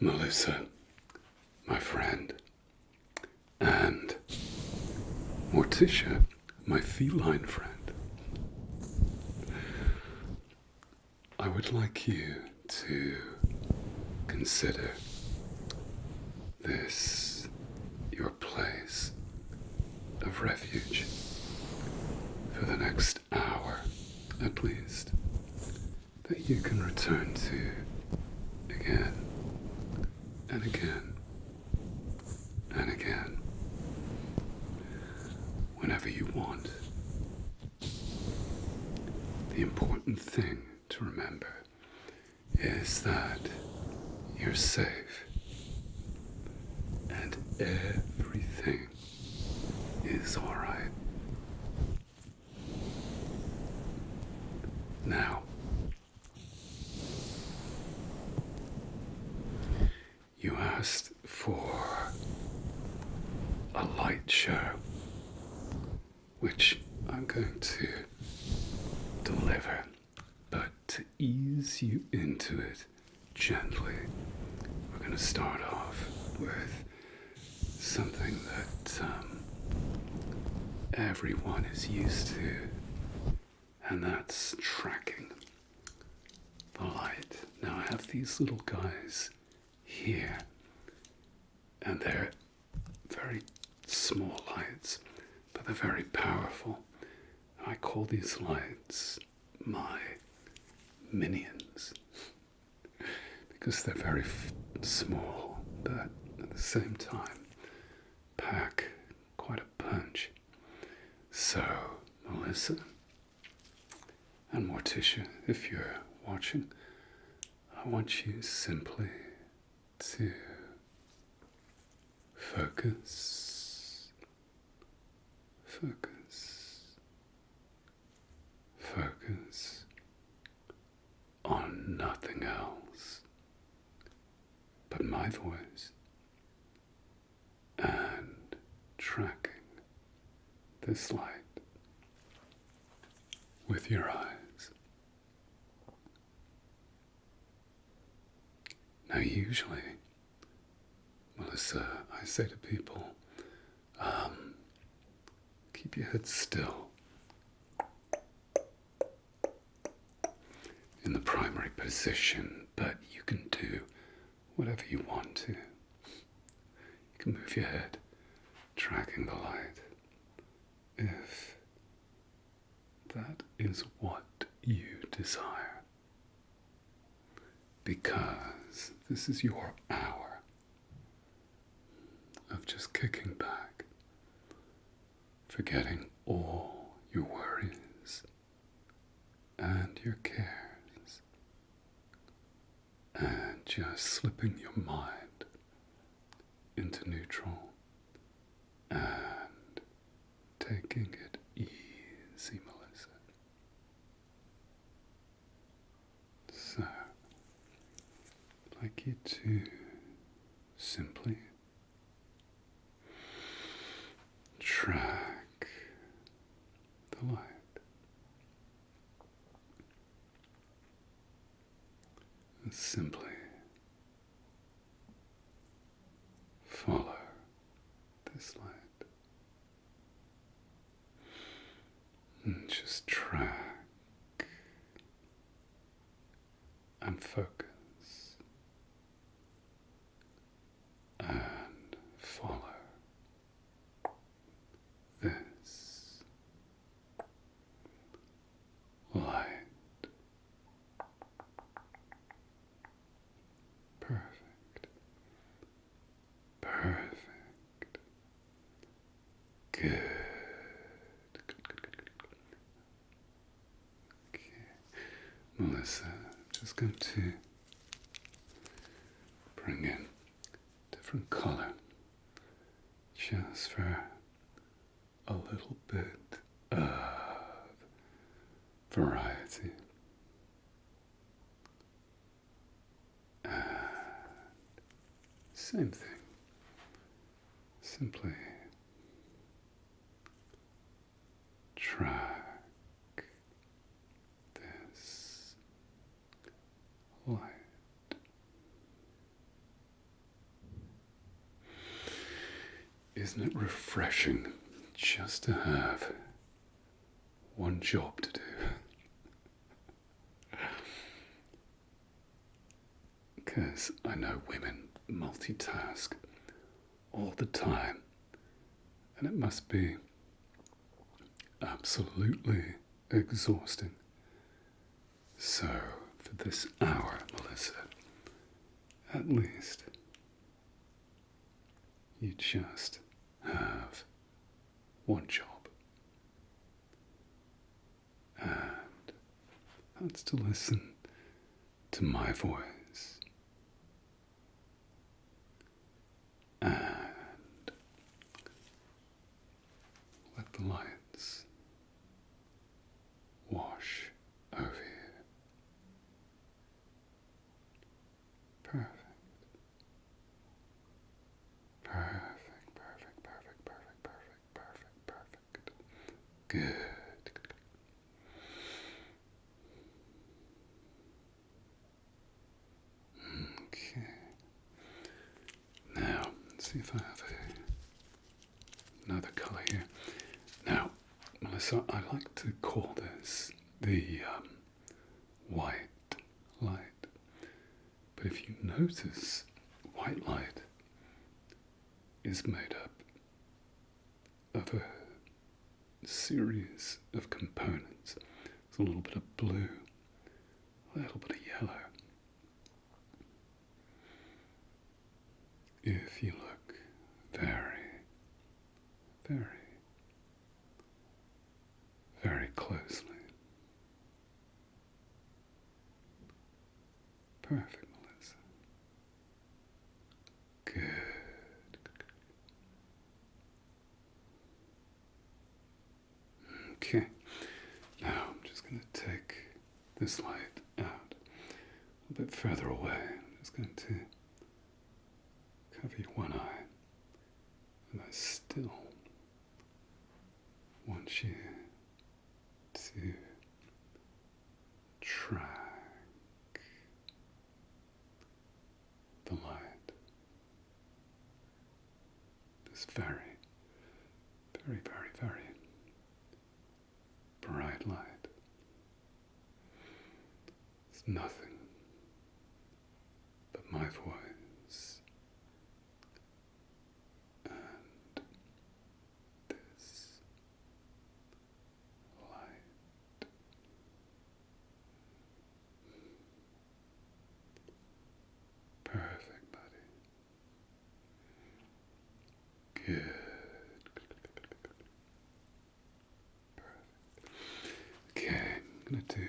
Melissa, my friend, and Morticia, my feline friend. I would like you to consider this your place of refuge for the next hour at least, that you can return to again and again and again whenever you want. The important thing to remember is that you're safe and everything is alright. Now, you asked for a light show, which I'm going to deliver, but to ease you into it gently, we're going to start off with something that everyone is used to, and that's tracking the light. Now I have these little guys here, and they're very small lights, but they're very powerful. I call these lights my minions because they're very small, but at the same time pack quite a punch. So, Melissa and Morticia, if you're watching, I want you simply to focus, focus, focus on nothing else but my voice and tracking this light with your eyes. Now, usually, Melissa, I say to people, keep your head still in the primary position, but you can do whatever you want to. You can move your head, tracking the light, if that is what you desire. Because this is your hour of just kicking back, forgetting all your worries and your cares, and just slipping your mind into neutral and taking it easy, Melissa. So, I'd like you to simply track the light. And simply follow this light. And just track and focus and follow this light. Perfect. Perfect. Good. Good, good, good, good, good. Okay. Melissa, just going to bring in different color just for a little bit of variety. And same thing. Simply track this light Isn't it refreshing just to have one job to do? Because I know women multitask all the time, and it must be absolutely exhausting. So, for this hour, Melissa, at least you just have one job. And that's to listen to my voice and let the lights wash over you. Perfect. Perfect, perfect, perfect, perfect, perfect, perfect, perfect. Good. Okay. Now, let's see if I have another colour here. Now, Melissa, I like to call this the white light. But if you notice, white light is made up of a series of components. There's a little bit of blue, a little bit of yellow. If you look very, very, very closely. Perfect, Melissa. Good. Okay. Now I'm just going to take this light out a bit further away. I'm just going to cover your one eye. And I still want you to track the light. This very, very, very, very bright light. It's nothing but my voice and this light. Perfect, buddy. Good. Perfect. Okay, I'm going to do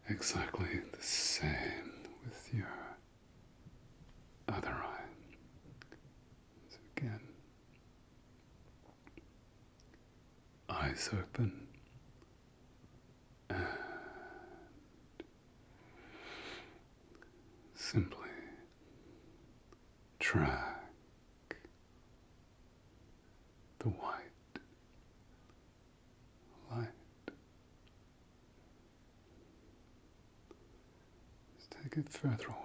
exactly the same with your other eye. So again, eyes open and simply track the white light. Just take it further away.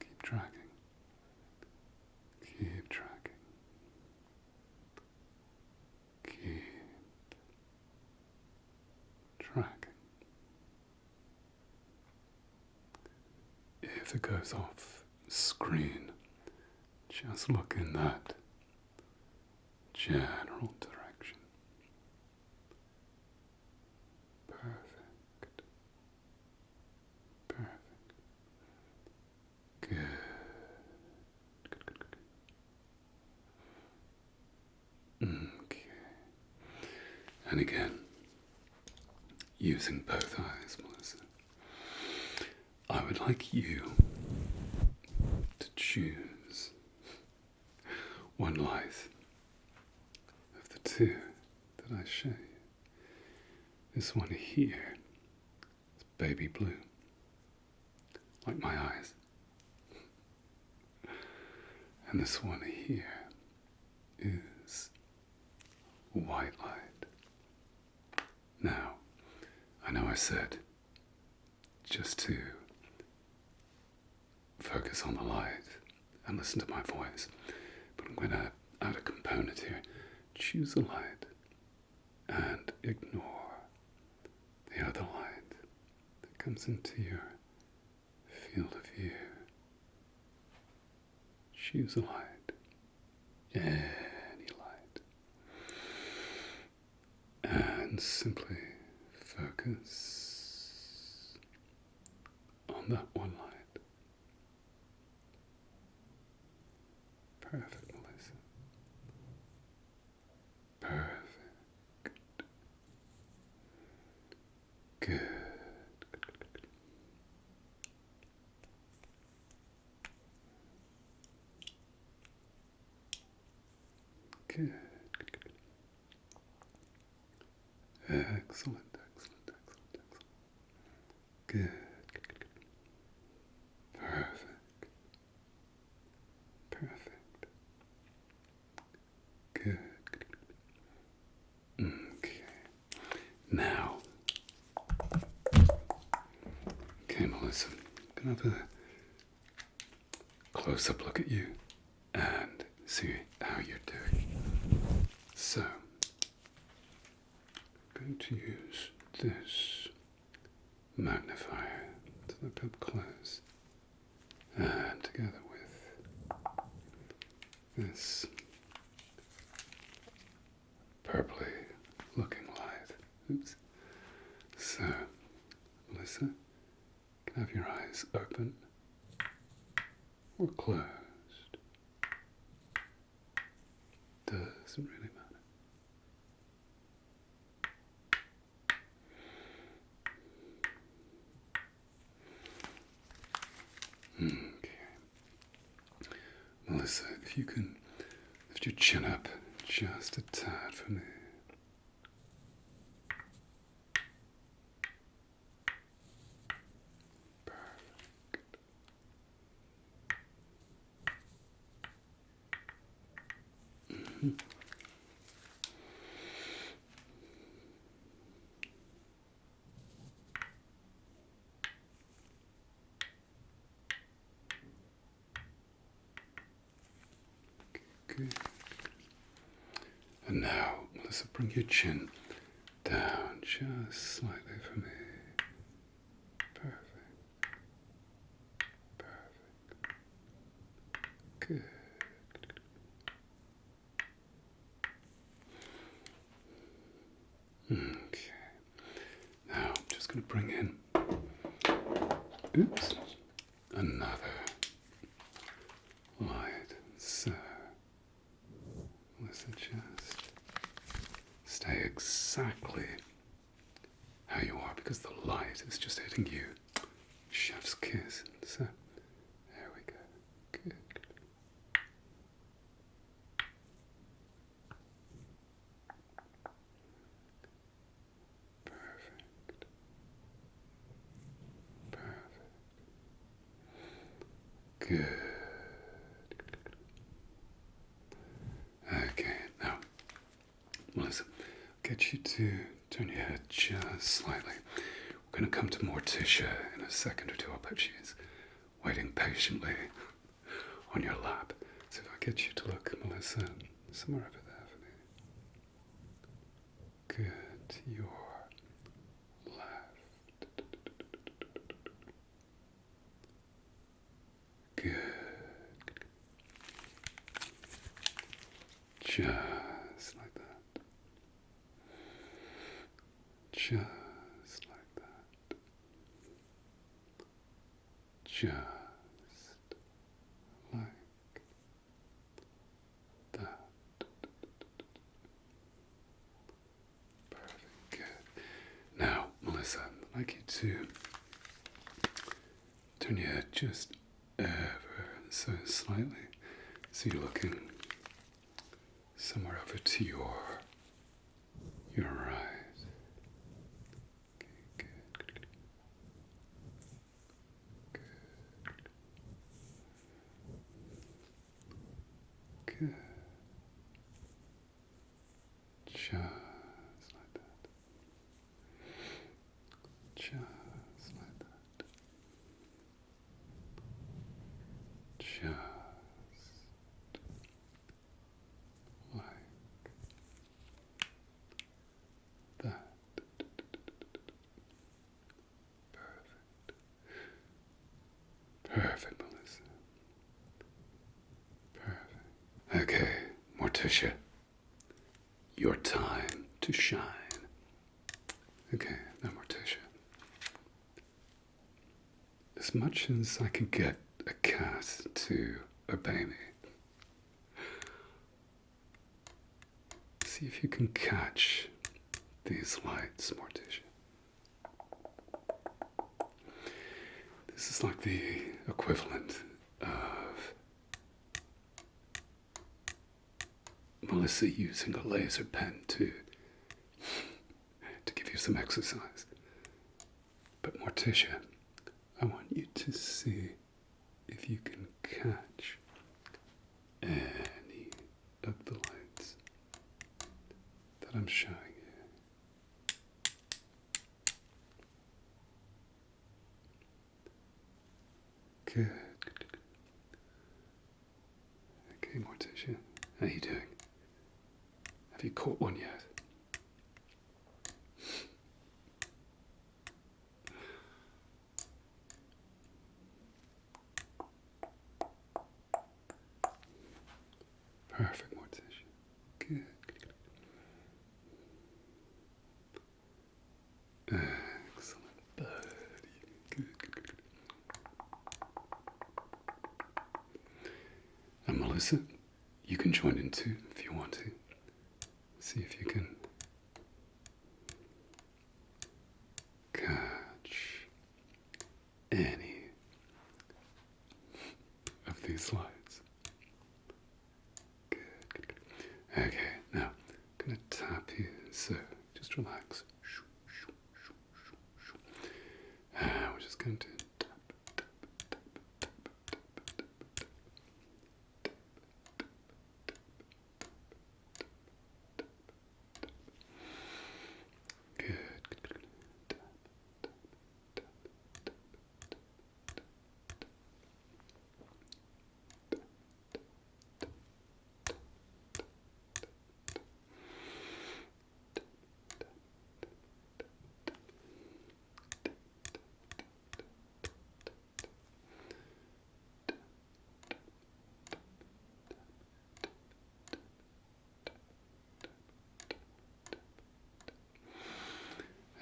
Keep tracking. Keep tracking. Keep tracking. If it goes off screen, just look in that general direction. Perfect. Perfect. Good. Good, good, good. Okay. And again, using both eyes, Melissa, I would like you to choose one light of the two that I show you. This one here is baby blue, like my eyes. And this one here is white light. Now, I know I said just to focus on the light and listen to my voice. But I'm going to add a component here. Choose a light and ignore the other light that comes into your field of view. Choose a light, any light, and simply focus on that one light. Perfect, Melissa. Perfect. Good. Good. Excellent, excellent, excellent, excellent. Good. Perfect. Perfect. Good. Okay. Now, okay, Melissa, I'm going to have a close-up look at you and see how you're doing. So, I'm going to use this magnifier to look up close, and together with this purpley looking light. Oops. So, Melissa, can I have your eyes open or closed? Doesn't really matter. Okay. Melissa, if you can lift your chin up just a tad for me. Perfect. Mm-hmm. Good. And now, Melissa, bring your chin down just slightly for me. Perfect. Perfect. Good. Okay. Now, I'm just going to bring in, oops, another light. So, let's just stay exactly how you are, because the light is just hitting you. Chef's kiss. So, there we go. Good. Perfect. Perfect. Good. Okay, now, Melissa, get you to turn your head just slightly. We're going to come to Morticia in a second or two. I'll bet she's waiting patiently on your lap. So if I get you to look, Melissa, somewhere over there for me. Good, to your left. Good. Just like that. Just like that. Just like that. Perfect. Good. Now, Melissa, I'd like you to turn your head just ever so slightly. So you're looking somewhere over to your right. Okay, good. Good. Just like that. Just like that. Morticia, your time to shine. Okay, now Morticia. As much as I can get a cat to obey me, see if you can catch these lights, Morticia. This is like the equivalent of Melissa using a laser pen to give you some exercise. But Morticia, I want you to see if you can catch any of the lights that I'm showing you. Good. Okay, Morticia, how are you doing? Have you caught one yet? Perfect, Morticia. Good. Excellent, buddy. Good. And Melissa, you can join in too if you want to. See if you can catch any of these lights. Good. Okay, now I'm going to tap you, so just relax. We're just going to tap. Good.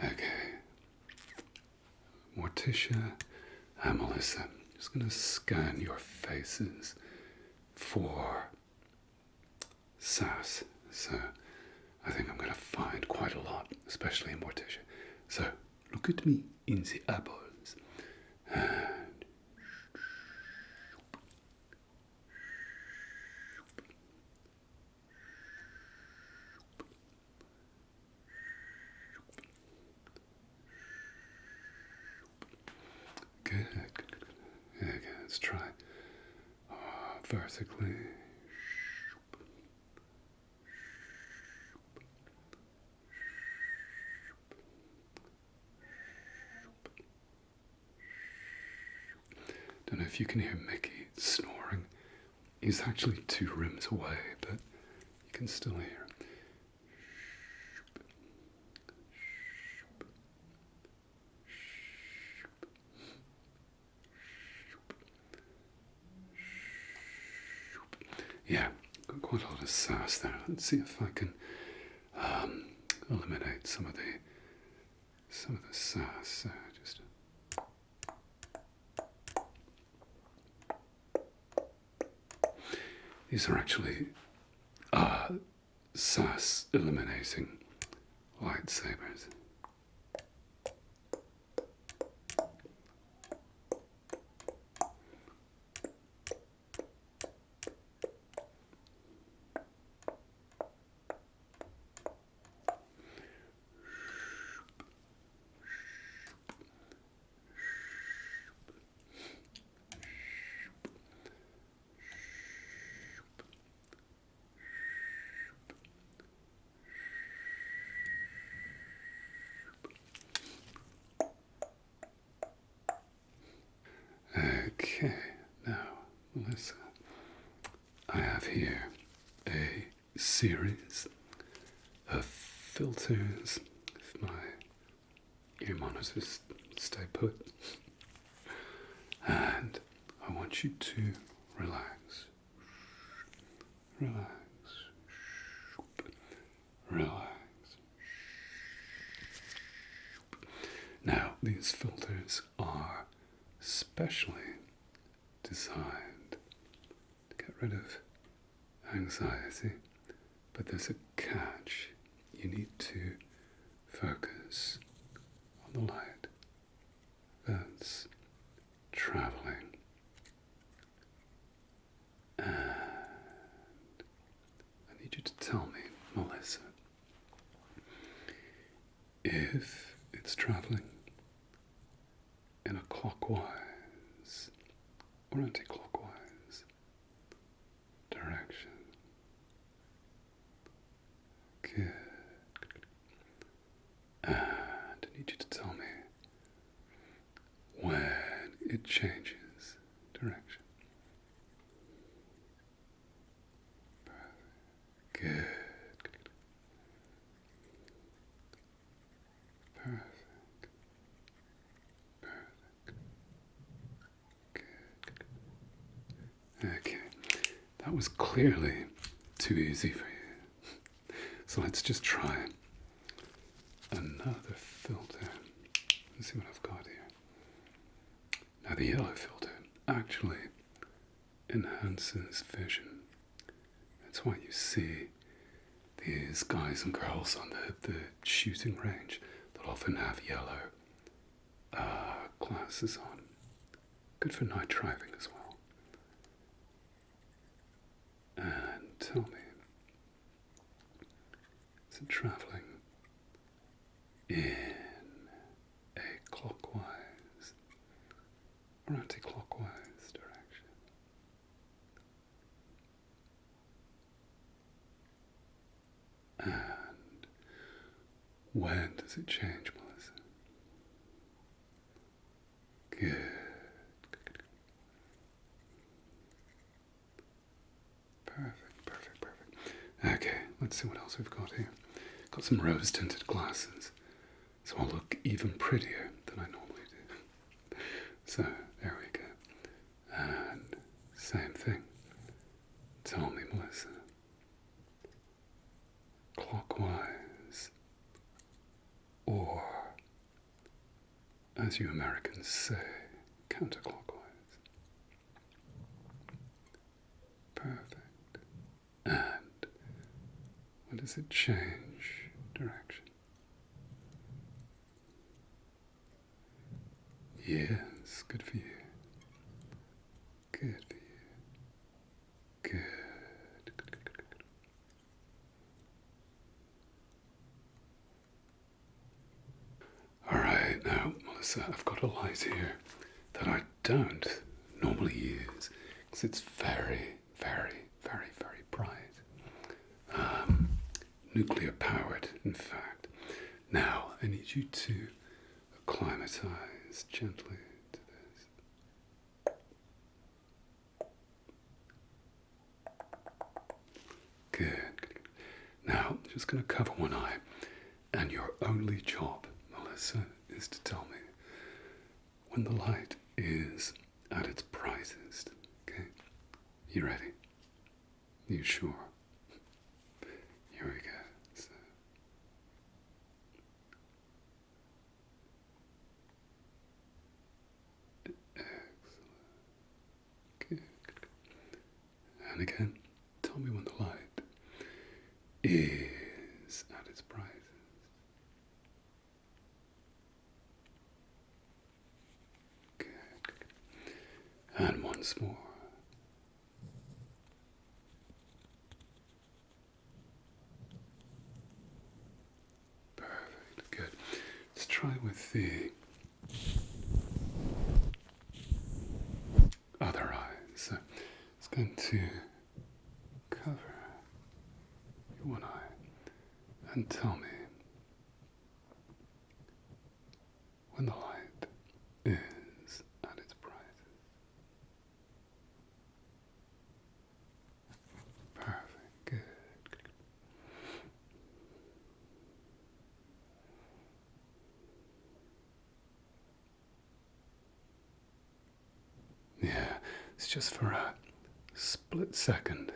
Okay, Morticia and Melissa, I'm just going to scan your faces for sass. So I think I'm going to find quite a lot, especially in Morticia. So look at me in the eyeballs. And good. Okay, let's try vertically. Don't know if you can hear Mickey snoring. He's actually 2 rooms away, but you can still hear him. Yeah, got quite a lot of sass there. Let's see if I can eliminate some of the sass. Just these are actually sass eliminating lightsabers. Okay, now, Melissa, I have here a series of filters. If my ear monitors stay put. And I want you to relax. Relax. specially designed to get rid of anxiety, but there's a catch. You need to focus on the light that's traveling, and I need you to tell me, Melissa, if it's traveling in a clockwise or anti-clockwise direction. Good. And I need you to tell me when it changes direction. Good. Perfect. Perfect. Good. Okay. That was clearly too easy for you. So let's just try another filter. Let's see what I've got here. Now the yellow filter actually enhances vision. That's why you see these guys and girls on the shooting range that often have yellow glasses on. Good for night driving as well. And tell me, is it traveling in a clockwise or anti-clockwise direction? And when does it change, Melissa? Good. Perfect. Okay, let's see what else we've got here. Got some rose-tinted glasses, so I'll look even prettier than I normally do. So, there we go. And same thing. Tell me, Melissa. Clockwise, or, as you Americans say, counterclockwise. Perfect. And when does it change direction? Yes, good for you. Good for you. Good. Alright, now, Melissa, I've got a light here that I don't normally use because it's very bright. Nuclear powered, in fact. Now, I need you to acclimatize gently to this. Good. Now, I'm just going to cover one eye, and your only job, Melissa, is to tell me when the light is at its brightest. Okay? You ready? You sure? Here we go. So. Excellent. Good. And again, tell me when the light is at its brightest. Good. And once more. Perfect. Good. Let's try with the other eye. So it's going to cover your one eye and tell me when the light is at its brightest. Perfect. Good. Yeah, it's just for a split second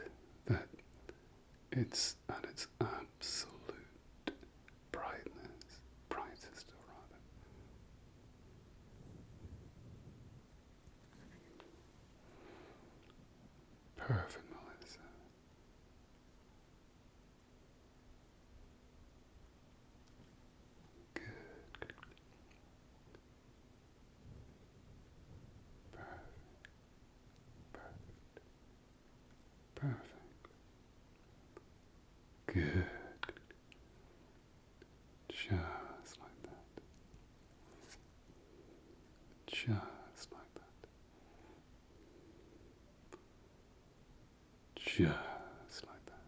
that it's at its absolute brightest rather. Perfect. Good. Just like that. Just like that. Just like that.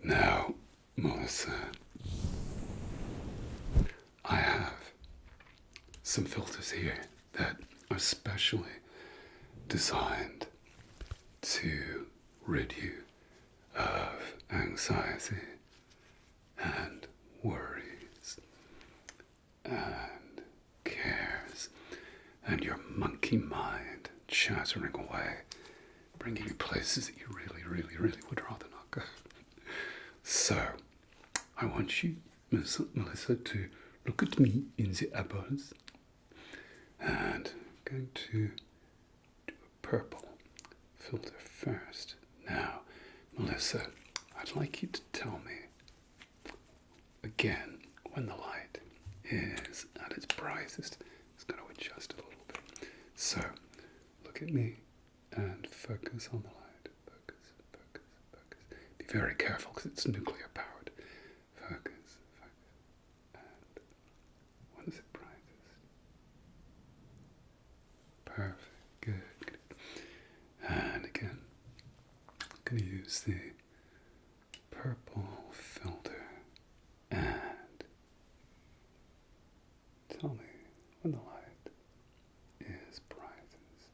Now, Melissa, I have some filters here that are specially designed to rid you of anxiety and worries and cares and your monkey mind chattering away, bringing you places that you really, really, really would rather not go. So, I want you, Melissa, to look at me in the eyeballs, and I'm going to do a purple filter first. Now, Melissa, I'd like you to tell me again when the light is at its brightest. It's going to adjust a little bit. So, look at me and focus on the light. Focus, focus, focus. Be very careful because it's nuclear powered. Focus, focus. And when is it brightest? Perfect. Good, good. And again, I'm going to use the purple filter and tell me when the light is brightest.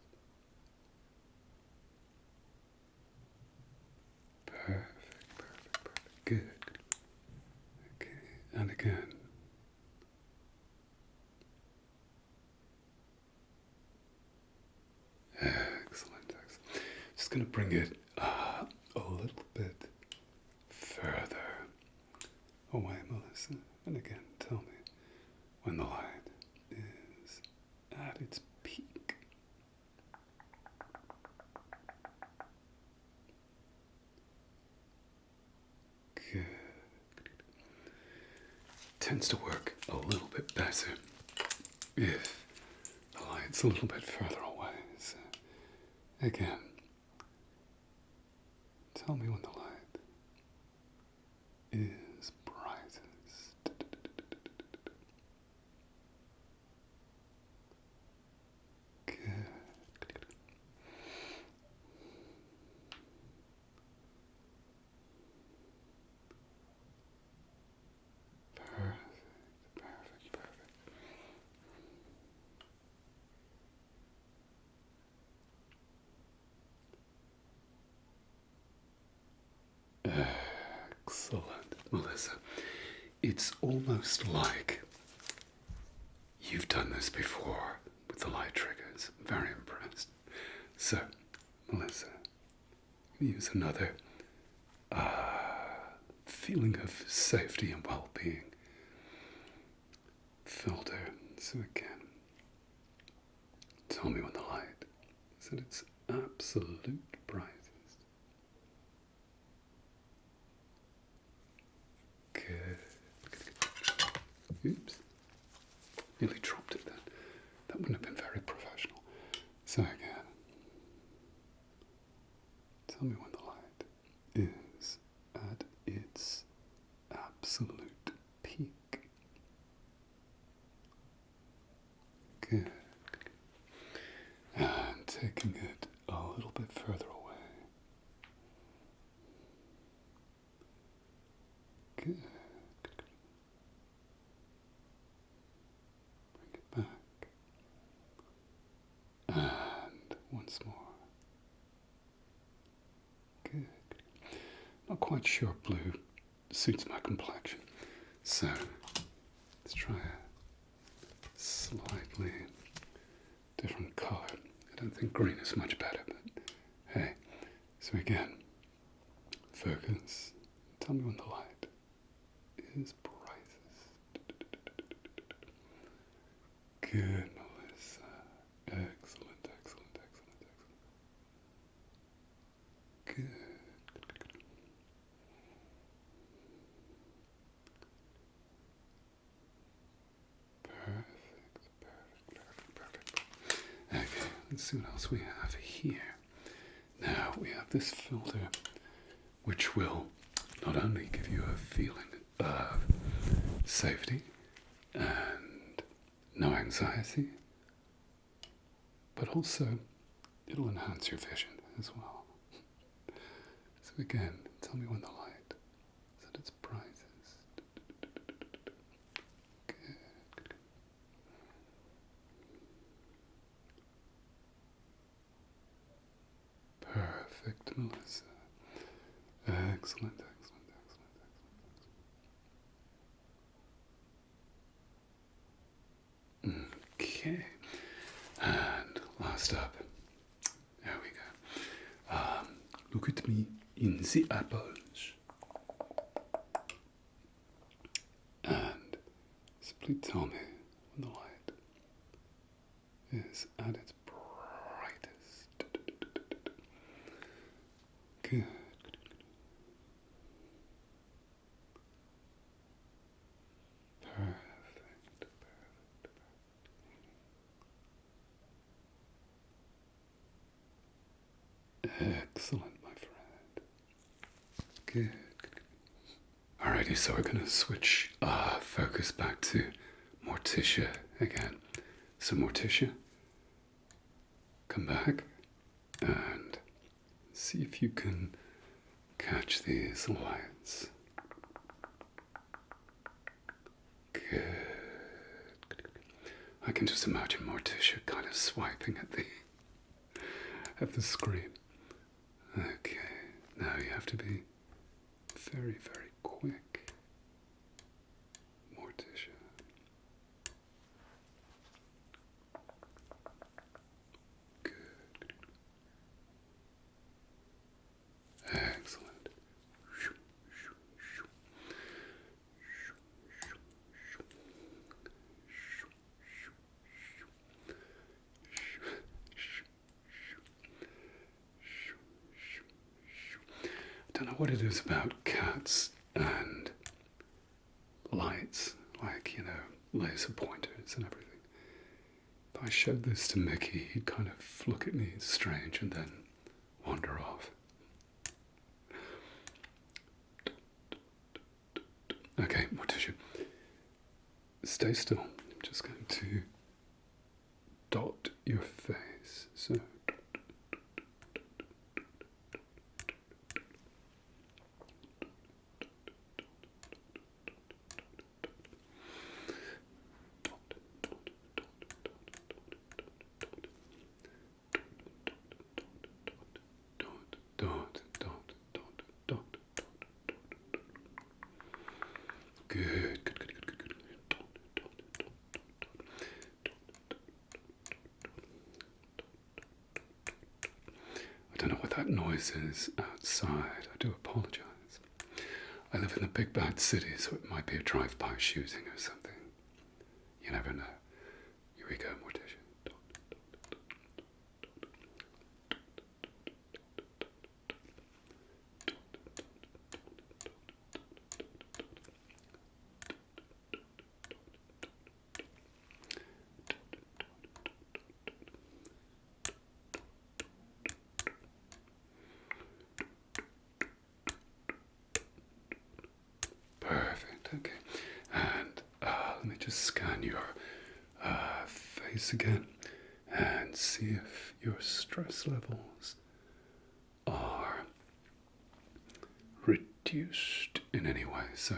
Perfect, perfect, perfect. Good. Okay, and again. Excellent, excellent. Just going to bring it a little bit further away, Melissa. And again, tell me when the light is at its peak. Good. Tends to work a little bit better if the light's a little bit further away. So again, tell me when the light is brightest. Good. Perfect, perfect, perfect. Excellent, Melissa. It's almost like you've done this before with the light triggers. I'm very impressed. So, Melissa, use another feeling of safety and well-being filter. So again, tell me when the light is at its absolute brightest. Good. Oops. Nearly dropped it then. That wouldn't have been very professional. So again, tell me when the light is at its absolute peak. Good. And taking it a little bit further away. Good. Bring it back. And once more. Good. Not quite sure blue suits my complexion. So let's try a slightly different color. I don't think green is much better, but hey. So again, focus. Tell me when the light is brightest. Good, Melissa. Excellent, excellent, excellent, excellent. Good. Perfect, perfect, perfect, perfect. Okay, let's see what else we have here. Now, we have this filter which will not only give you a feeling of safety and no anxiety, but also it'll enhance your vision as well. So again, tell me when the light is at its brightest. Good. Perfect, Melissa. Excellent, excellent, excellent, excellent. Okay. And last up, there we go. Look at me in the apples. And simply tell me when the light is at its brightest. Good. Perfect. Excellent, my friend. Good. Alrighty, so we're going to switch focus back to Morticia again. So Morticia, come back and see if you can catch these lights. Good. I can just imagine Morticia kind of swiping at the screen. Okay, now you have to be very, very quick. Morticia. Good. Excellent. I don't know what it is about cats and lights, like, laser pointers and everything. If I showed this to Mickey, he'd kind of look at me strange and then wander off. Okay, Morticia, stay still. I'm just going to dot your face. So, dot, dot, dot, dot. Good, good, good, good, good, good. I don't know what that noise is outside. I do apologize. I live in a big bad city, so it might be a drive-by shooting or something. You never know. Here we go, Morticia. Perfect, okay. And let me just scan your face again and see if your stress levels are reduced in any way. So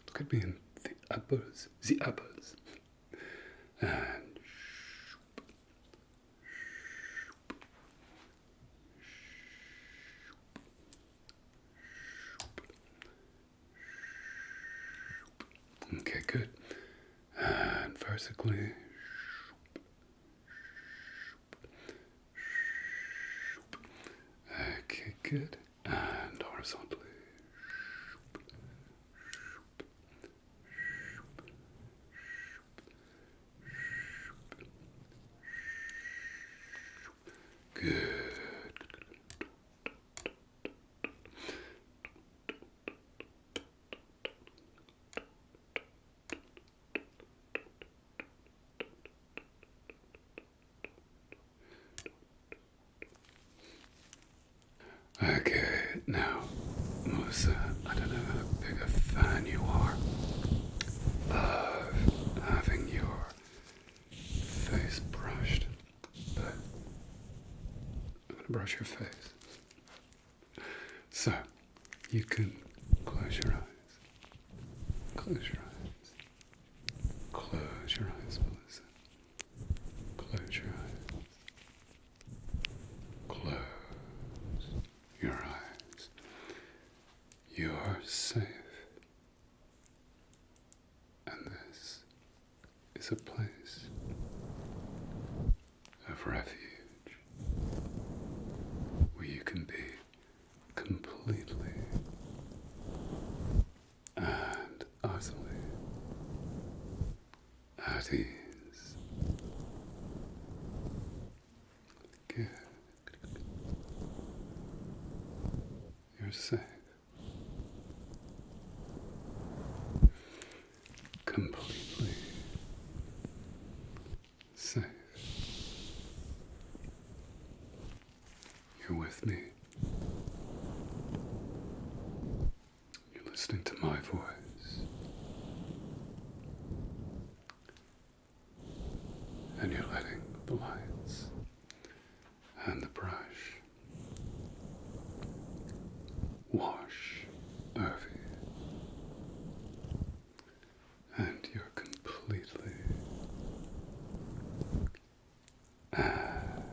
look at me in the apples, and okay, good. And vertically. Okay, good. And horizontally. Good. Now, Melissa, I don't know how big a fan you are of having your face brushed, but I'm going to brush your face. So, you can close your eyes. Close your eyes. Close your eyes, Melissa. Close your eyes. Close your eyes. You're safe. And this is a place of refuge where you can be completely and utterly at ease. Good. You're safe. Completely safe. You're with me. You're listening to my voice. And you're letting the lights and the brush wash over you. And you're completely and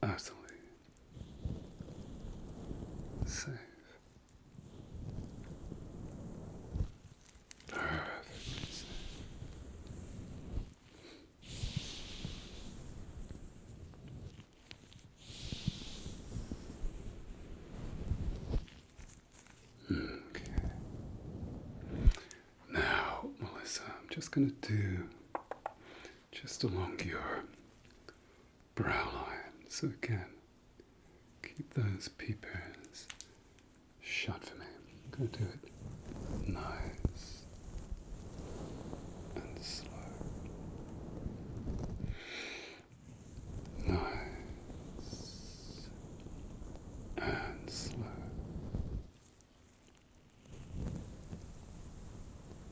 utterly safe. Perfectly safe. Okay. Now, Melissa, I'm just going to do just along your brow line. So again, keep those peepers shut for me. I'm going to do it nice and slow. Nice and slow.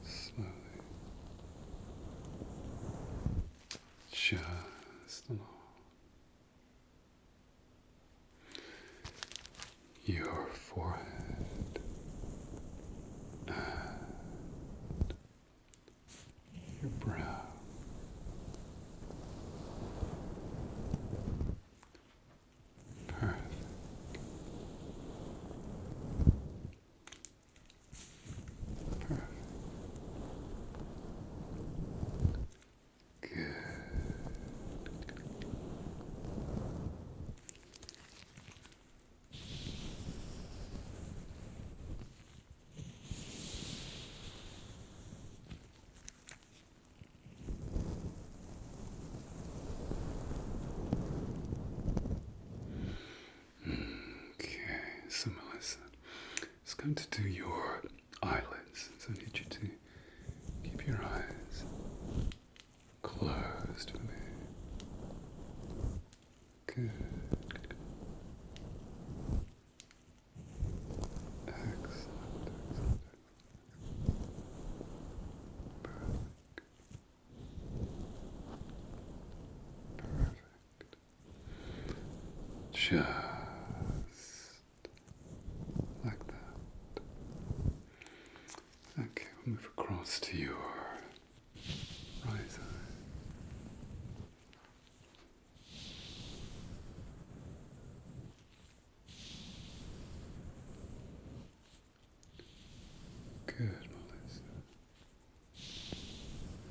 Slowly. Just along your forehead and your brow. Perfect. Perfect. Good. Okay, so Melissa, it's going to do your eyelids. So I need you to keep your eyes closed for me. Good. Excellent. Excellent. Perfect. Perfect. Just like that. Okay, we'll move across to your right eye. Good, Melissa.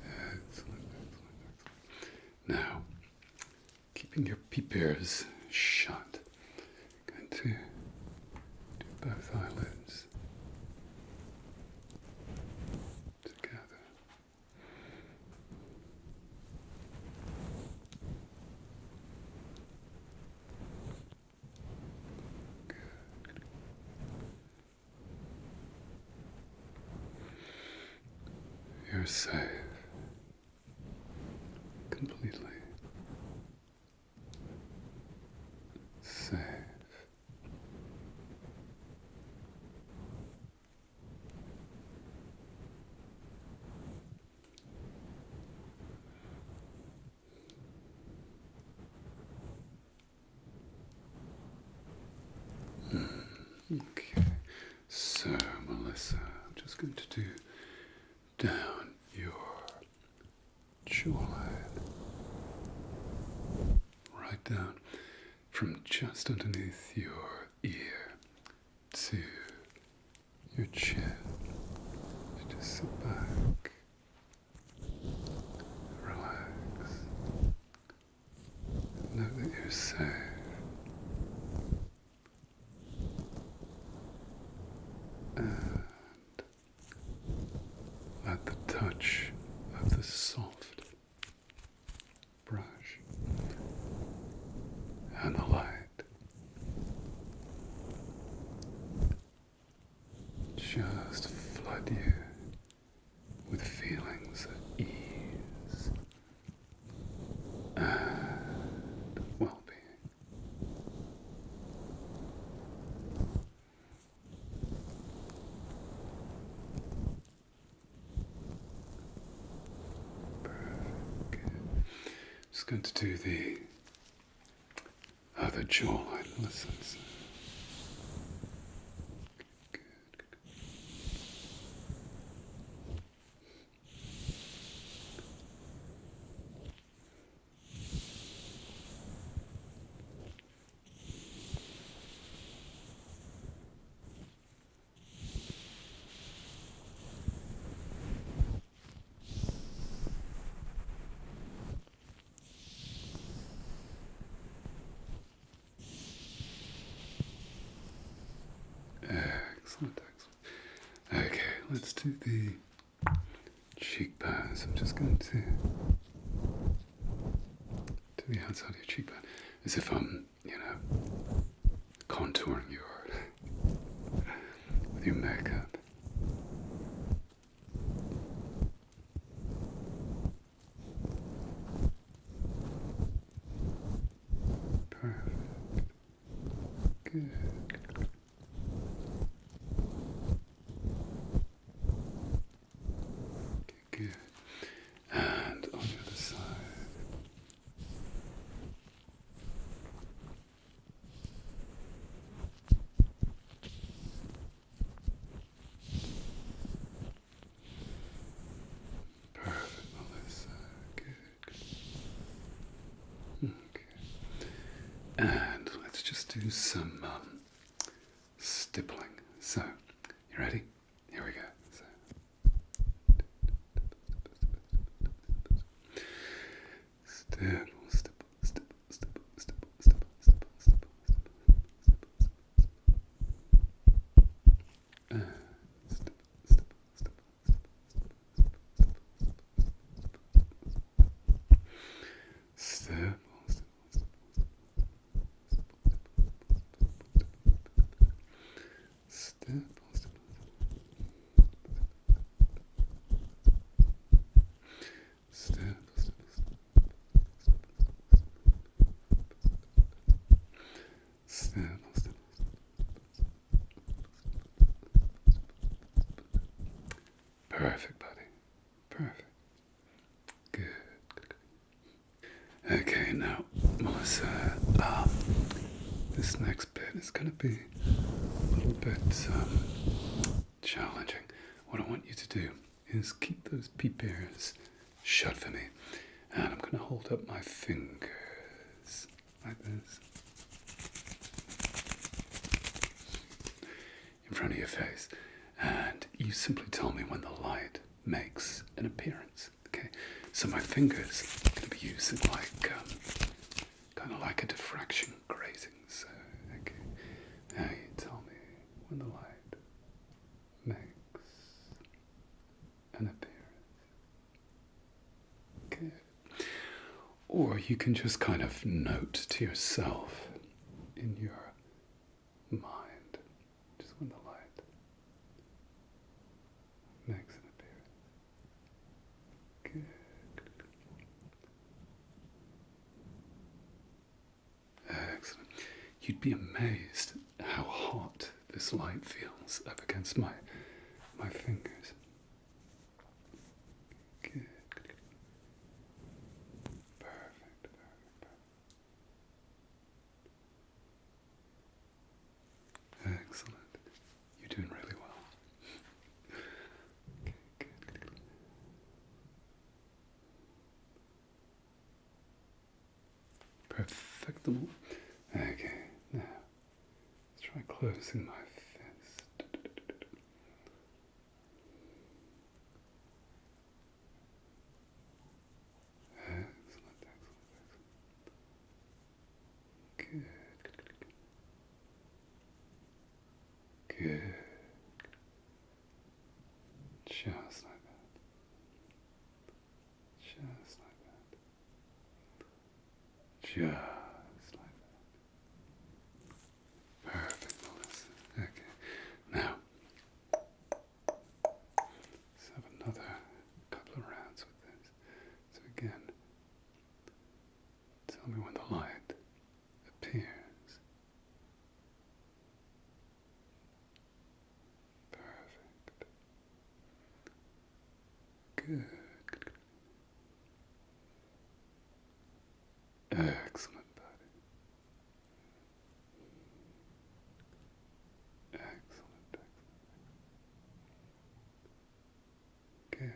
Excellent, excellent, excellent. Now, keeping your peepers shut, going to do both eyelids together. You're safe. Completely safe. Okay, so Melissa, I'm just going to do down your jawline, right down from just underneath your ear to your chin. Just sit back, relax, know that you're safe. And let the touch of the soft brush and the light just flood you with feelings of ease and well-being. Perfect. Just going to do the other jawline. Listen. Excellent, excellent. Okay, let's do the cheekbones. I'm just going to the outside of your cheekbone, as if I'm, contouring your with your makeup. Perfect. Good. Good. And on the other side. Perfect, Melissa. Good. Okay. And let's just do some stippling. So, you ready? Here we go. So. Stipple, stipple, stipple, stipple, stipple, stipple, stipple, stipple, Perfect, buddy. Perfect. Good. Okay, now, Melissa, this next bit is going to be a little bit challenging. What I want you to do is keep those peep ears shut for me. And I'm going to hold up my fingers like this in front of your face. And you simply tell me when the light makes an appearance. Okay, so my fingers are going to be using like kind of like a diffraction grating. So okay, now you tell me when the light makes an appearance. Good. Or you can just kind of note to yourself in your mind just when the light makes an appearance. Good. Excellent. You'd be amazed how hot this light feels up against my fingers. Good. Perfect. Perfect. Excellent. You're doing really well. Okay, good. Perfectable. Okay, now let's try closing my fist. Excellent. Good. Good. Just like that. Just like that. Just like that. Perfect, Melissa. Okay. Now, let's have another couple of rounds with this. So again, tell me when the light appears. Perfect. Good. Excellent, buddy. Excellent. Good.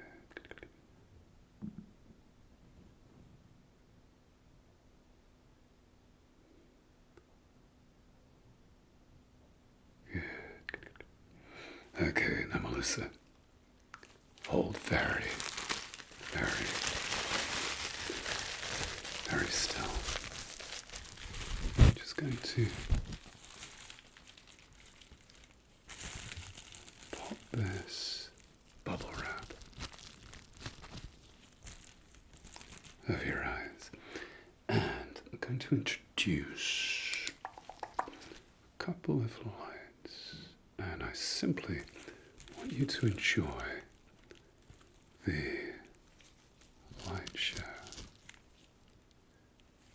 Okay, now Melissa, hold very, very still. I'm just going to pop this bubble wrap over your eyes, and I'm going to introduce a couple of lights, and I simply want you to enjoy the light show.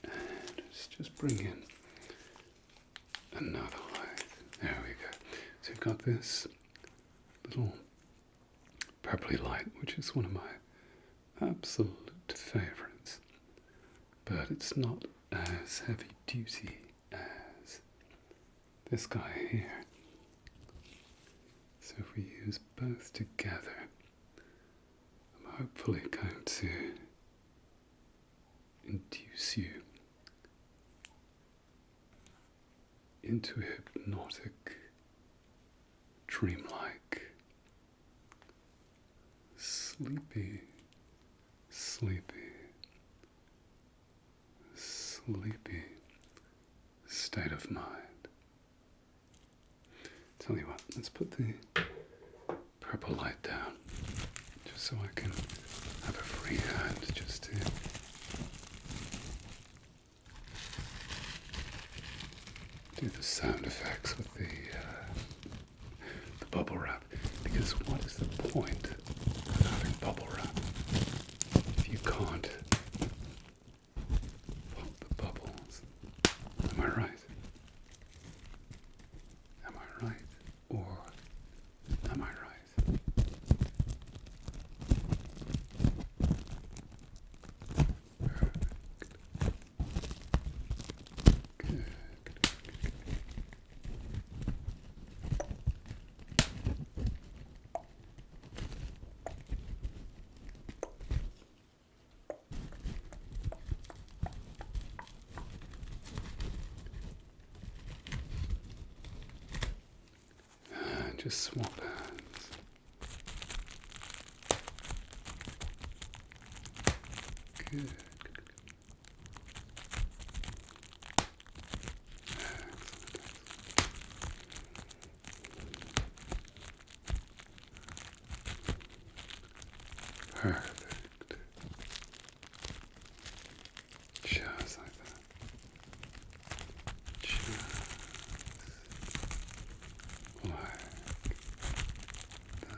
And just bring in another light. There we go. So you've got this little purpley light, which is one of my absolute favorites. But it's not as heavy duty as this guy here. So if we use both together, I'm hopefully going to induce you into a hypnotic, dreamlike, sleepy, state of mind. Tell you what, let's put the purple light down, just so I can have a free hand just to do the sound effects with the bubble wrap. Because what is the point of having bubble wrap if you can't pop the bubbles? Am I right? Am I right? Or am I right? Perfect. Good. And just swap hands. Good. Perfect. Just like that. Just like that.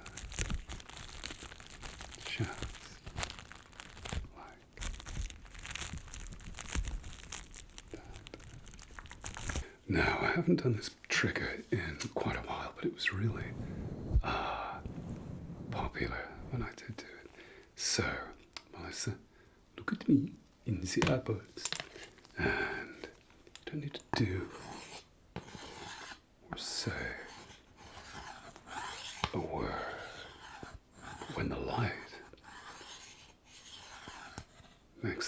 Just like that. Now, I haven't done this trigger in quite a while, but it was really popular when I did do it. So, Melissa, look at me in the apples, and you don't need to do or say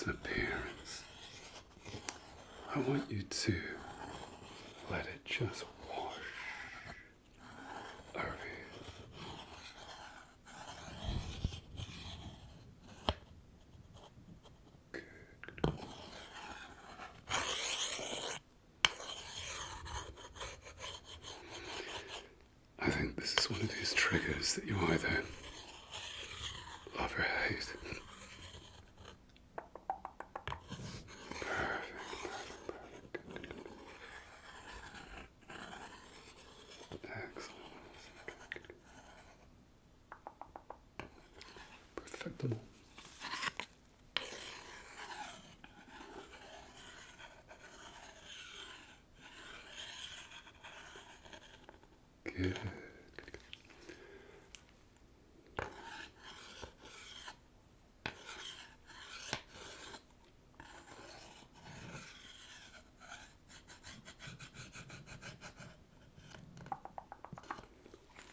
just an appearance. I want you to let it just wash over you. Good. I think this is one of these triggers that you either love or hate. Perfectable. Good.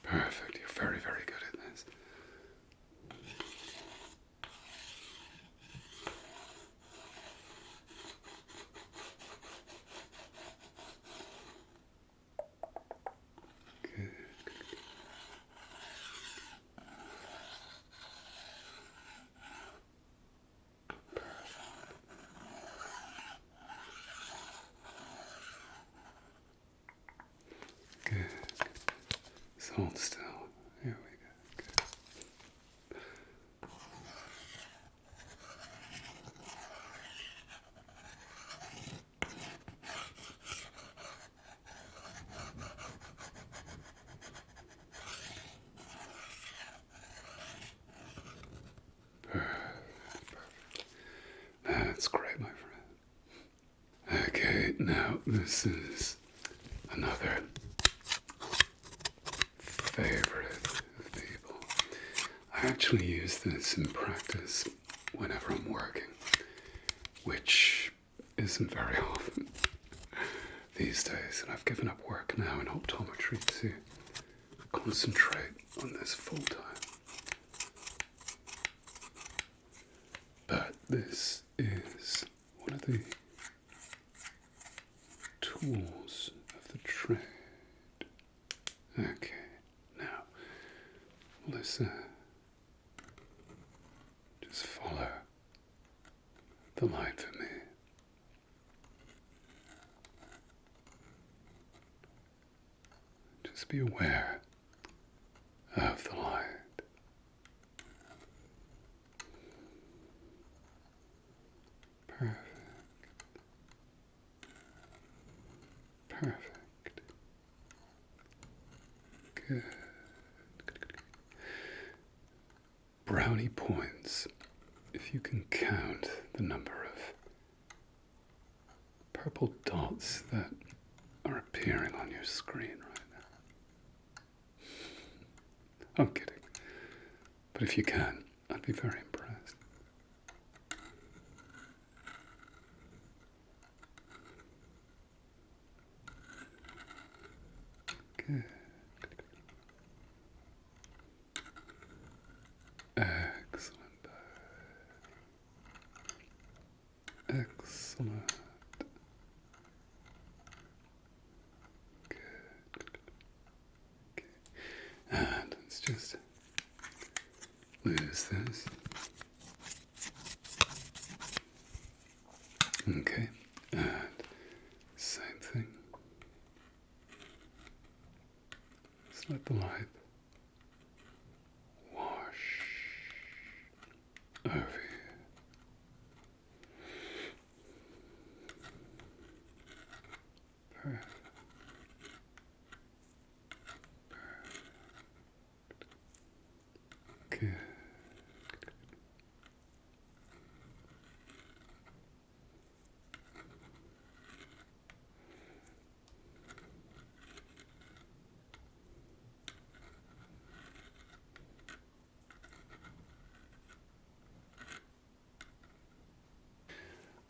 Perfect. You're very, very good at this. Good. Good. Just hold still. Here we go. Good. That's great, my friend. Okay, now this is another favorite of people. I actually use this in practice whenever I'm working, which isn't very often these days, and I've given up work now in optometry to concentrate on this full time. But this is one of the tools of the trade. Okay, now let's just follow the light for me. Just be aware of the light. Perfect. Perfect. Good. Brownie points. If you can count the number of purple dots that are appearing on your screen right now. I'm kidding. But if you can, I'd be very impressed. Good. Excellent. Excellent. Good. Okay. And let's just lose this. Okay. And same thing. Just let the light wash over you. Perfect. Good.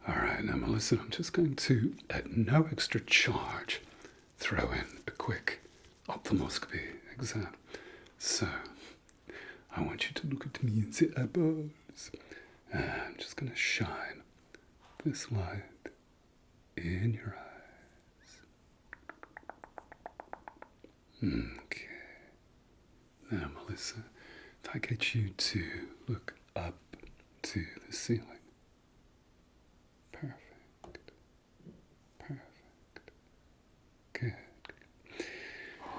All right, now Melissa, I'm just going to, at no extra charge, throw in a quick ophthalmoscopy exam. So, I want you to look at me and say eyeballs. And I'm just going to shine this light in your eyes. Okay. Now, Melissa, if I get you to look up to the ceiling. Perfect. Perfect. Good.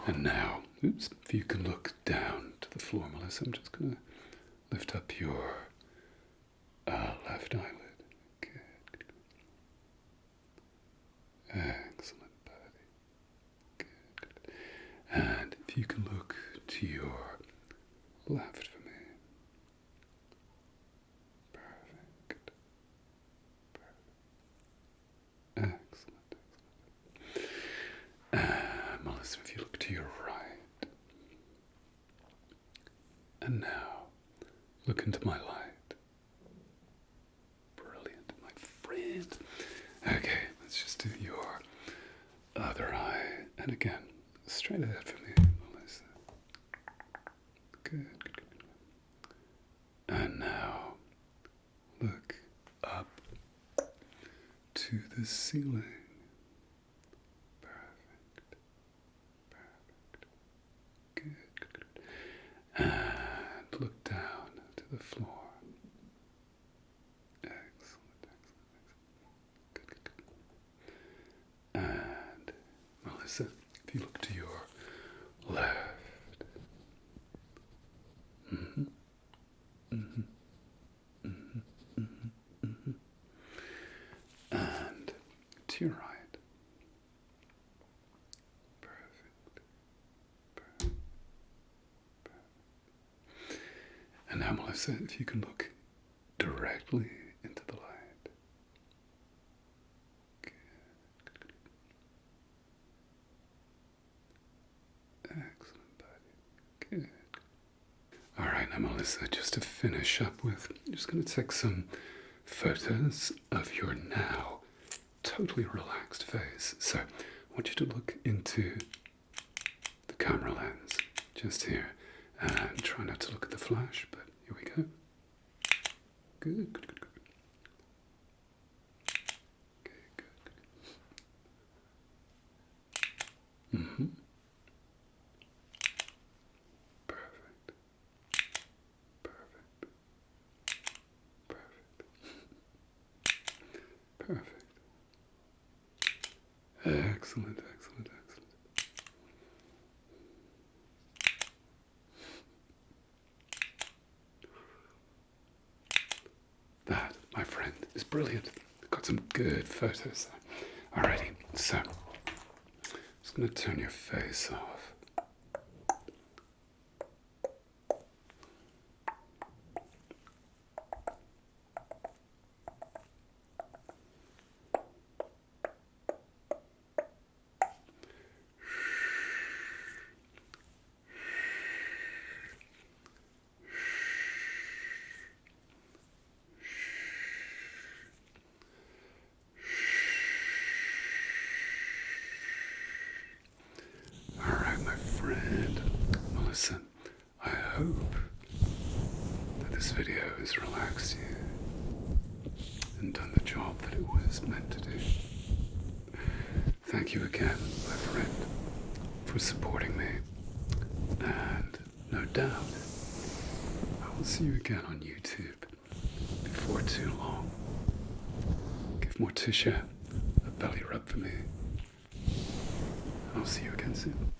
And now, if you can look down to the floor, Melissa, I'm just going to lift up your left eyelid. Good. Excellent, buddy. Good. And if you can look to your left for me. Perfect. Excellent. And Melissa, if you look to your right. And now, look into my light. Brilliant, my friend. Okay, let's just do your other eye. And again, straight ahead for me, Melissa. Good. And now, look up to the ceiling. Perfect. Good. And look down to the floor. Excellent. Good. And Melissa, if you look to your left. And to your right. Perfect. And now, Melissa, if you can look directly into the light. Good. Excellent, buddy. Good. All right, now, Melissa, just to finish up with, I'm just going to take some photos of your now totally relaxed face. So I want you to look into the camera lens just here and try not to look at the flash, but here we go. Good. Okay, good. Perfect. Excellent. That, my friend, is brilliant. Got some good photos there. Alrighty, so I'm just going to turn your face off. Listen, I hope that this video has relaxed you and done the job that it was meant to do. Thank you again, my friend, for supporting me, and no doubt I will see you again on YouTube before too long. Give Morticia a belly rub for me. I'll see you again soon.